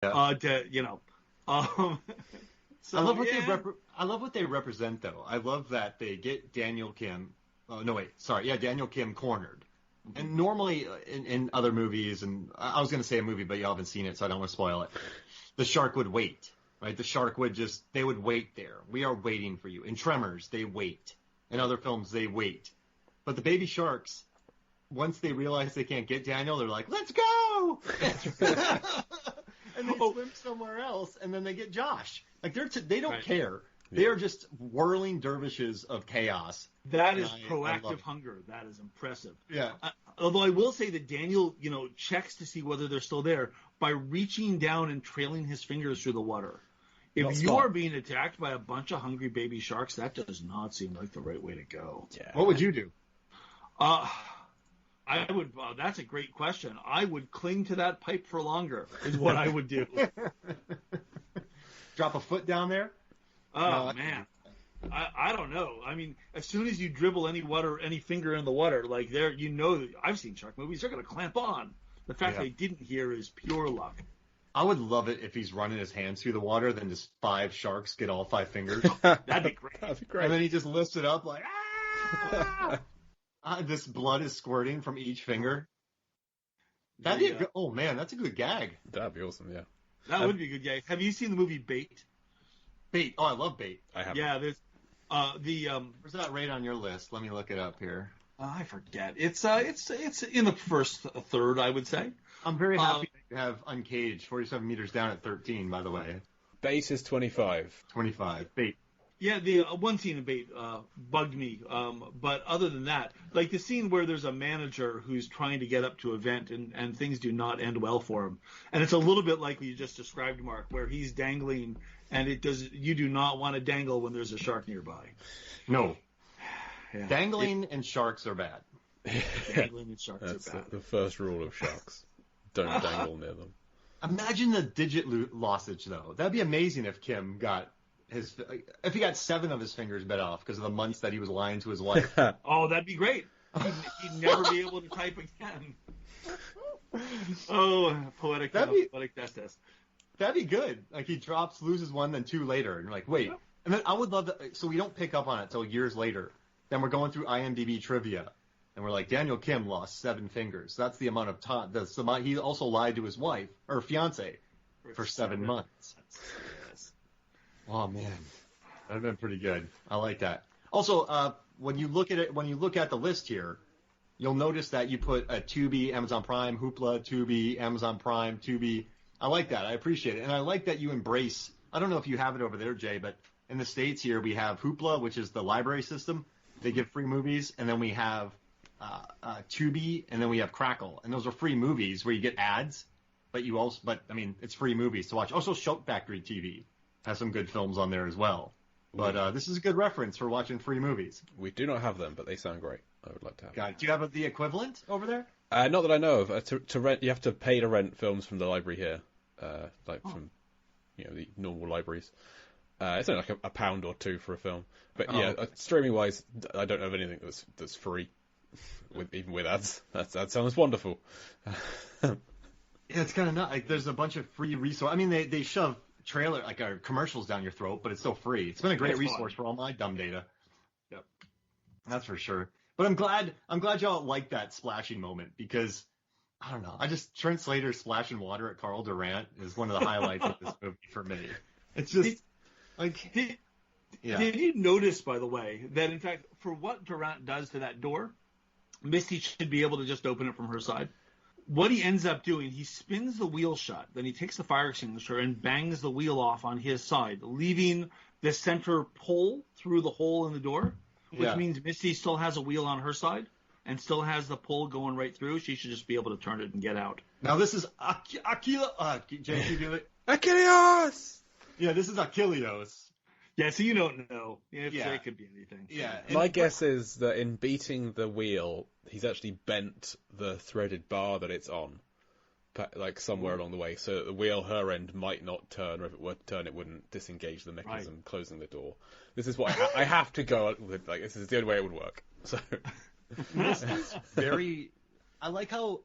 You know, um, so I love what yeah. I love what they represent, though. I love that they get Daniel Kim. Oh no, wait, sorry, yeah, Daniel Kim cornered. And normally in other movies, and I was going to say a movie, but you haven't seen it, so I don't want to spoil it. The shark would wait, right? The shark would they would wait there. We are waiting for you. In Tremors, they wait. In other films, they wait. But the baby sharks, once they realize they can't get Daniel, they're like, let's go! And they swim somewhere else, and then they get Josh. Like, they don't care. They are just whirling dervishes of chaos. That is proactive hunger. That is impressive. Yeah. Although I will say that Daniel, checks to see whether they're still there by reaching down and trailing his fingers through the water. If you are being attacked by a bunch of hungry baby sharks, that does not seem like the right way to go. Yeah. What would you do? I would. That's a great question. I would cling to that pipe for longer. Is what I would do. Drop a foot down there. Oh man, I don't know. I mean, as soon as you dribble any finger in the water, like there, I've seen shark movies. They're going to clamp on. The fact they didn't hear is pure luck. I would love it if he's running his hands through the water, then just 5 sharks get all 5 fingers. That'd be great. That'd be great. And then he just lifts it up like, this blood is squirting from each finger. That'd be oh man, that's a good gag. That'd be awesome, yeah. That would be a good gag. Have you seen the movie Bait? Bait. Oh, I love Bait. I have. Yeah, there's where's that rate on your list? Let me look it up here. I forget. It's in the first third, I would say. I'm very happy to have Uncaged 47 meters down at 13, by the way. Bait is 25. 25. Bait. Yeah, the one scene in Bait bugged me. But other than that, like the scene where there's a manager who's trying to get up to a vent and things do not end well for him. And it's a little bit like what you just described, Mark, where he's dangling and you do not want to dangle when there's a shark nearby. No. Yeah. Dangling and sharks are bad. Dangling and sharks That's are bad. The first rule of sharks. Don't dangle near them. Imagine the digit lossage, though. That'd be amazing if Kim got if he got 7 of his fingers bit off because of the months that he was lying to his wife. Oh, that'd be great. He'd never be able to type again. Oh, poetic justice. That'd be good. Like he loses 1, then 2 later, and you're like, wait. And then I would love that. So we don't pick up on it till years later. Then we're going through IMDb trivia, and we're like, Daniel Kim lost 7 fingers. That's the amount of time. That's the amount. He also lied to his wife or fiance for 7 months. Yes. Oh man, that'd been pretty good. I like that. Also, when you look at the list here, you'll notice that you put a Tubi, Amazon Prime, Hoopla, Tubi, Amazon Prime, Tubi. I like that. I appreciate it, and I like that you embrace. I don't know if you have it over there, Jay, but in the States here we have Hoopla, which is the library system. They give free movies, and then we have Tubi, and then we have Crackle, and those are free movies where you get ads, but I mean, it's free movies to watch. Also, Shout Factory TV has some good films on there as well. But this is a good reference for watching free movies. We do not have them, but they sound great. I would like to have them. Do you have the equivalent over there? Not that I know of. To rent, you have to pay to rent films from the library here, from the normal libraries. It's only like a £1 or £2 for a film. But streaming wise, I don't know of anything that's free, even with ads. That sounds wonderful. Yeah, it's kind of not like there's a bunch of free resources. I mean, they shove commercials down your throat, but it's still free. It's been a great resource for all my dumb data. Yep, that's for sure. But I'm glad y'all like that splashing moment because I don't know. Trent Slater splashing water at Carl Durant is one of the highlights of this movie for me. It's just Did you notice, by the way, that in fact, for what Durant does to that door, Misty should be able to just open it from her side? What he ends up doing, he spins the wheel shut, then he takes the fire extinguisher and bangs the wheel off on his side, leaving the center pole through the hole in the door, which means Misty still has a wheel on her side and still has the pole going right through. She should just be able to turn it and get out. Now this is Aquila. Jay, can you do it? Achilles! Yeah, this is Achilleos. Yeah, so you don't know. It could be anything. Yeah. My guess is that in beating the wheel, he's actually bent the threaded bar that it's on, like somewhere along the way, so that the wheel, her end, might not turn, or if it were to turn, it wouldn't disengage the mechanism closing the door. This is what I have to go with. Like, this is the only way it would work. So this is very. I like how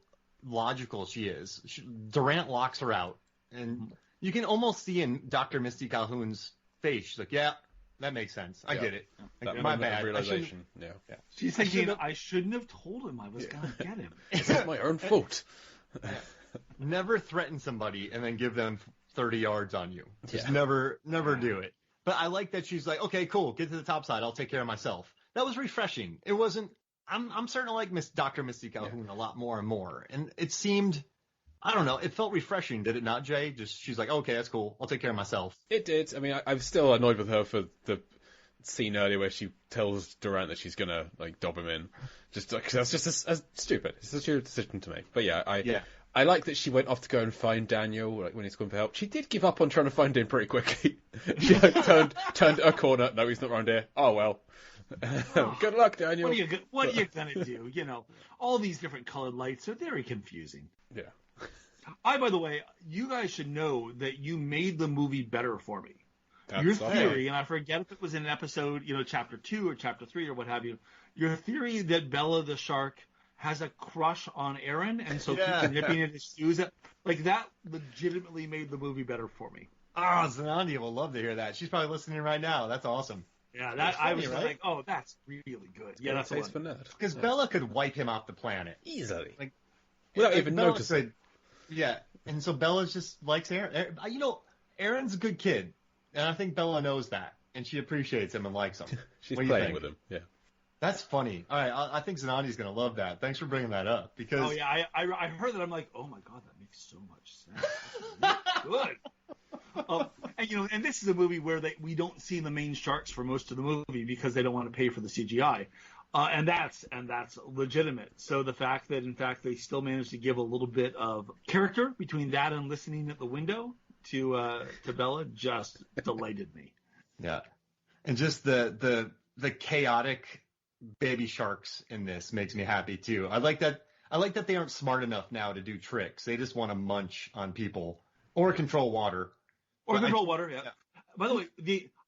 logical she is. Durant locks her out, and You can almost see in Dr. Misty Calhoun's face. She's like, yeah, that makes sense. I get it. That my bad. realization. Yeah. She's thinking, I shouldn't have told him I was going to get him. It's my own fault. Never threaten somebody and then give them 30 yards on you. Just never do it. But I like that she's like, okay, cool, get to the top side. I'll take care of myself. That was refreshing. It wasn't. I'm starting to like Dr. Misty Calhoun a lot more and more. And it seemed, I don't know, it felt refreshing, did it not, Jay? Just she's like, okay, that's cool. I'll take care of myself. It did. I mean, I'm still annoyed with her for the scene earlier where she tells Durant that she's gonna like dob him in. Just because that's just as stupid. It's a stupid decision to make. But I like that she went off to go and find Daniel like, when he's going for help. She did give up on trying to find him pretty quickly. She like, turned a corner. No, he's not around here. Oh, well. Good luck, Daniel. What are you going to do? You know, all these different colored lights are very confusing. Yeah. By the way, you guys should know that you made the movie better for me. That's your theory, and I forget if it was in an episode, chapter 2 or chapter 3 or what have you, your theory that Bella the shark has a crush on Aaron, and so keeps nipping at his shoes. Like, that legitimately made the movie better for me. Oh, Zanandi will love to hear that. She's probably listening right now. That's awesome. Yeah, that funny, I was right? Like, oh, that's really good. Yeah, that's taste for nerd. Because Bella could wipe him off the planet easily, like without even Bella noticing. And so Bella just likes Aaron. Aaron's a good kid, and I think Bella knows that, and she appreciates him and likes him. She's playing with him. Yeah. That's funny. All right, I think Zanandi's going to love that. Thanks for bringing that up. Because I heard that. I'm like, oh my god, that makes so much sense. That's really good. And this is a movie where we don't see the main sharks for most of the movie because they don't want to pay for the CGI, and that's legitimate. So the fact that in fact they still managed to give a little bit of character between that and listening at the window to Bella just delighted me. Yeah, and just the chaotic baby sharks in this makes me happy too. I like that they aren't smart enough now to do tricks. They just want to munch on people or control water. Yeah. By the way,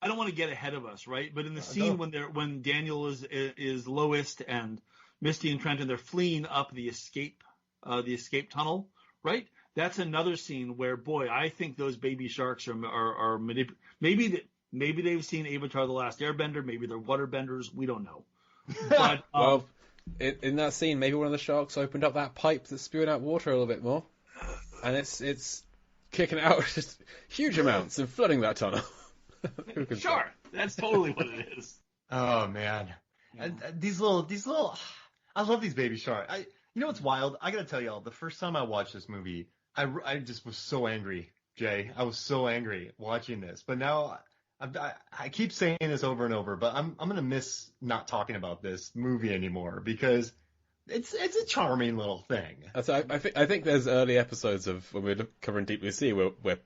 I don't want to get ahead of us, right? But in the scene when Daniel is lowest and Misty and Trenton, they're fleeing up the escape tunnel, right? That's another scene where, boy, I think those baby sharks are maybe they've seen Avatar: The Last Airbender, maybe they're waterbenders, we don't know. But, well, in that scene, maybe one of the sharks opened up that pipe that's spewing out water a little bit more, and it's kicking out just huge amounts and flooding that tunnel. Sure, that's totally what it is. Oh man, and these little, I love these baby sharks. You know what's wild? I gotta tell y'all, the first time I watched this movie, I just was so angry, Jay. I was so angry watching this, but now. I keep saying this over and over, but I'm gonna miss not talking about this movie anymore because it's a charming little thing. So I think there's early episodes of when we're covering Deep Blue Sea where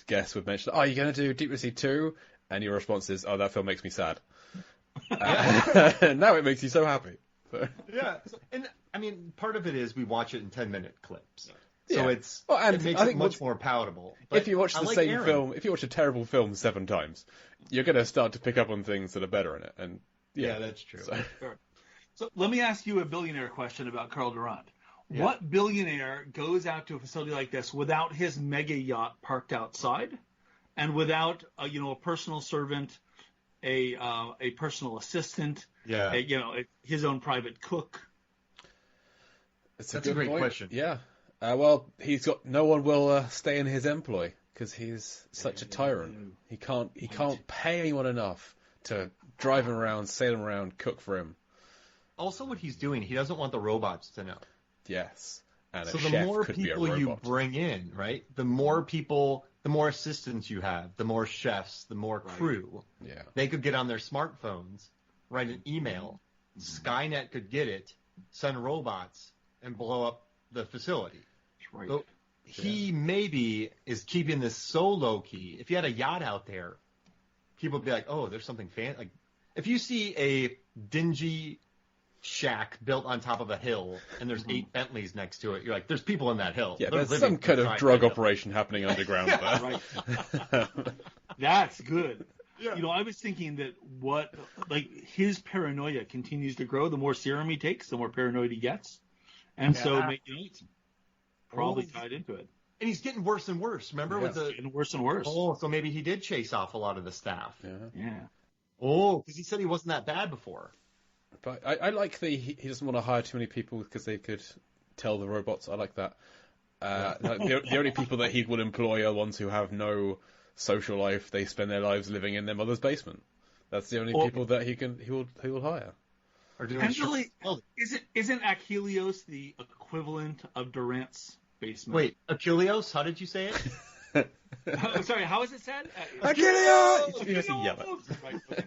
guests would mention, "Oh, you're gonna do Deep Blue Sea 2?" and your response is, "Oh, that film makes me sad." Now it makes you so happy. So. Yeah, and I mean, part of it is we watch it in 10-minute clips. So yeah. It makes it much more palatable. But if you watch the same film, if you watch a terrible film 7 times, you're going to start to pick up on things that are better in it. And yeah that's true. So let me ask you a billionaire question about Carl Durant. Yeah. What billionaire goes out to a facility like this without his mega yacht parked outside, and without a personal servant, a personal assistant, his own private cook? That's a great question. Yeah. Well, he's got no one will stay in his employ because he's such a tyrant. He can't pay anyone enough to drive him around, sail him around, cook for him. Also, what he's doing, he doesn't want the robots to know. Yes, and so the more people you bring in, right? The more people, the more assistants you have, the more chefs, the more crew. Yeah, they could get on their smartphones, write an email. Skynet could get it, send robots, and blow up the facility. Right. So he maybe is keeping this so low key. If you had a yacht out there, people would be like, "Oh, there's something fancy." Like if you see a dingy shack built on top of a hill and there's 8 Bentleys next to it, you're like, "There's people in that hill." Yeah, there's some kind of drug operation happening underground there. Right. That's good. Yeah. I was thinking that his paranoia continues to grow. The more serum he takes, the more paranoid he gets. And so, it's probably tied into it. And he's getting worse and worse. Remember with the getting worse and worse. Oh, so maybe he did chase off a lot of the staff. Yeah. Oh, because he said he wasn't that bad before. But I like he doesn't want to hire too many people because they could tell the robots. I like that. The only people that he will employ are ones who have no social life. They spend their lives living in their mother's basement. That's the only people that he will hire. Potentially, isn't Achilleos the equivalent of Durant's basement? Wait, Achilleos? How did you say it? Sorry, how is it said? Achilleos! You have to yell it. Right, okay.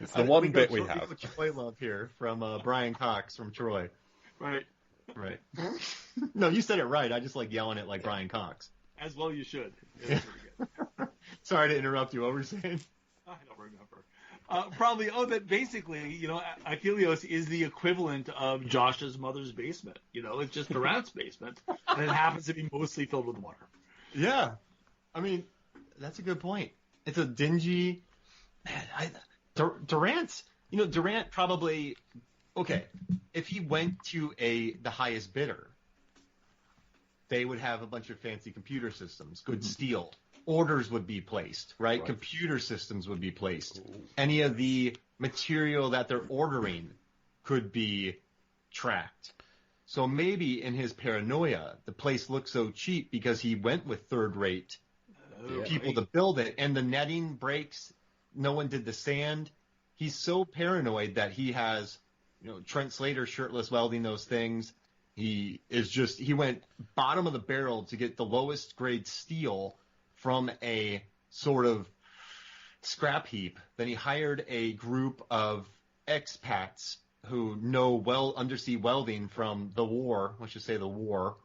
It's the one bit we have. We Troy love here from Brian Cox from Troy. Right. No, you said it right. I just like yelling it like Brian Cox. As well you should. Yeah. Sorry to interrupt you. What were you saying? I don't remember. That basically, Achilleos is the equivalent of Josh's mother's basement. It's just Durant's basement, and it happens to be mostly filled with water. Yeah. I mean, that's a good point. It's a dingy... Man, Durant probably... Okay, if he went to the highest bidder, they would have a bunch of fancy computer systems, good steel. Orders would be placed, right? Computer systems would be placed. Any of the material that they're ordering could be tracked. So maybe in his paranoia, the place looked so cheap because he went with third-rate people to build it, and the netting breaks. No one did the sand. He's so paranoid that he has, Trent Slater shirtless welding those things. He went bottom of the barrel to get the lowest grade steel from a sort of scrap heap. Then he hired a group of expats who know undersea welding from the war, let's just say the war,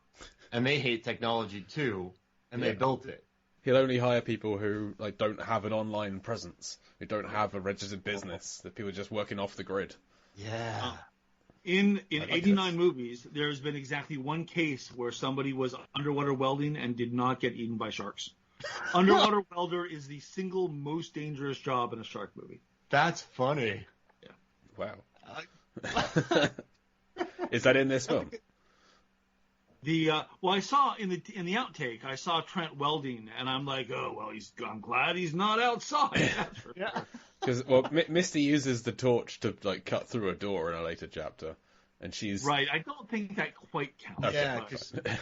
and they hate technology too, and they built it. He'll only hire people who don't have an online presence, who don't have a registered business, that people are just working off the grid. Yeah. In 89 movies, there's been exactly one case where somebody was underwater welding and did not get eaten by sharks. Underwater welder is the single most dangerous job in a shark movie. That's funny. Yeah. Wow. Is that in this film? I saw in the outtake, I saw Trent welding, and I'm like, oh well, I'm glad he's not outside. Yeah. Because Misty uses the torch to cut through a door in a later chapter, and she's right. I don't think that quite counts. Okay. Yeah.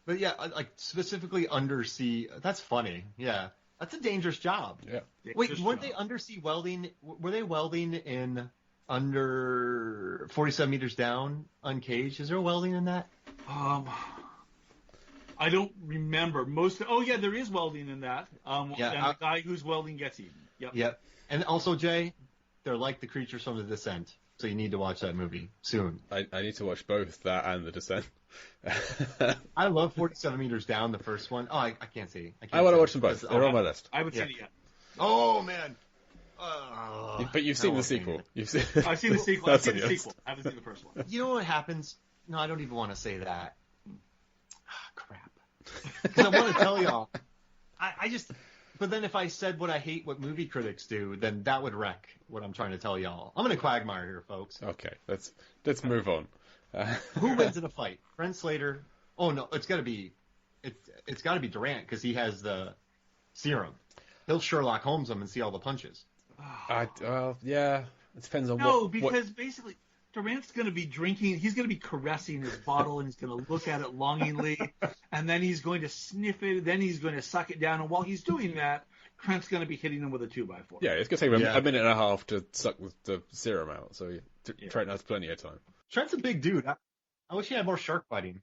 But yeah, specifically undersea. That's funny. Yeah, that's a dangerous job. Yeah. Wait, weren't they undersea welding? Were they welding in under 47 meters down, uncaged? Is there welding in that? I don't remember most. There is welding in that. And the guy who's welding gets eaten. Yep. Yep. And also, Jay, they're like the creatures from The Descent. So you need to watch that movie soon. I need to watch both that and The Descent. I love 47 Meters Down, the first one. Oh, I can't see. I want to watch them both. They're on my list. I haven't seen it yet. Oh, man. But you've seen the sequel. I've seen the sequel. I've seen the sequel. I haven't seen the first one. You know what happens? No, I don't even want to say that. Crap. Because I want to tell y'all. But then if I said what I hate what movie critics do, then that would wreck what I'm trying to tell y'all. I'm in a quagmire here, folks. Okay, let's move on. Who wins in a fight? Trent Slater? Oh no, it's got to be Durant because he has the serum. He'll Sherlock Holmes him and see all the punches. Yeah, it depends on because basically Durant's going to be drinking. He's going to be caressing his bottle and he's going to look at it longingly, and then he's going to sniff it. Then he's going to suck it down, and while he's doing that, Trent's going to be hitting him with a 2x4. Yeah, it's going to take him a minute and a half to suck the serum out. So Trent has plenty of time. Trent's a big dude. I wish he had more shark fighting.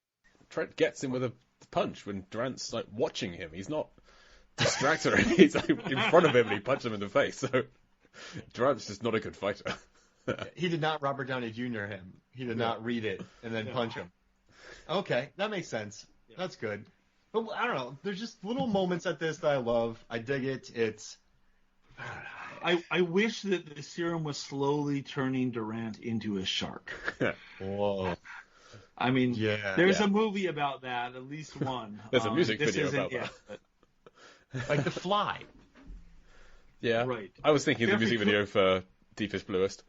Trent gets him with a punch when Durant's watching him. He's not distracted. He's in front of him and he punches him in the face. So Durant's just not a good fighter. He did not Robert Downey Jr. him. He did not read it and then punch him. Okay, that makes sense. Yeah. That's good. But I don't know. There's just little moments at this that I love. I dig it. It's... I wish that the serum was slowly turning Durant into a shark. Whoa. I mean, there's a movie about that, at least one. There's a music video about that. Like The Fly. Yeah. Right. I was thinking of the music video for Deepest Bluest.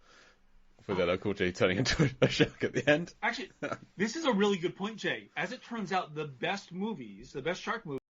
with LL Cool J turning into a shark at the end. Actually, this is a really good point, Jay. As it turns out, the best shark movies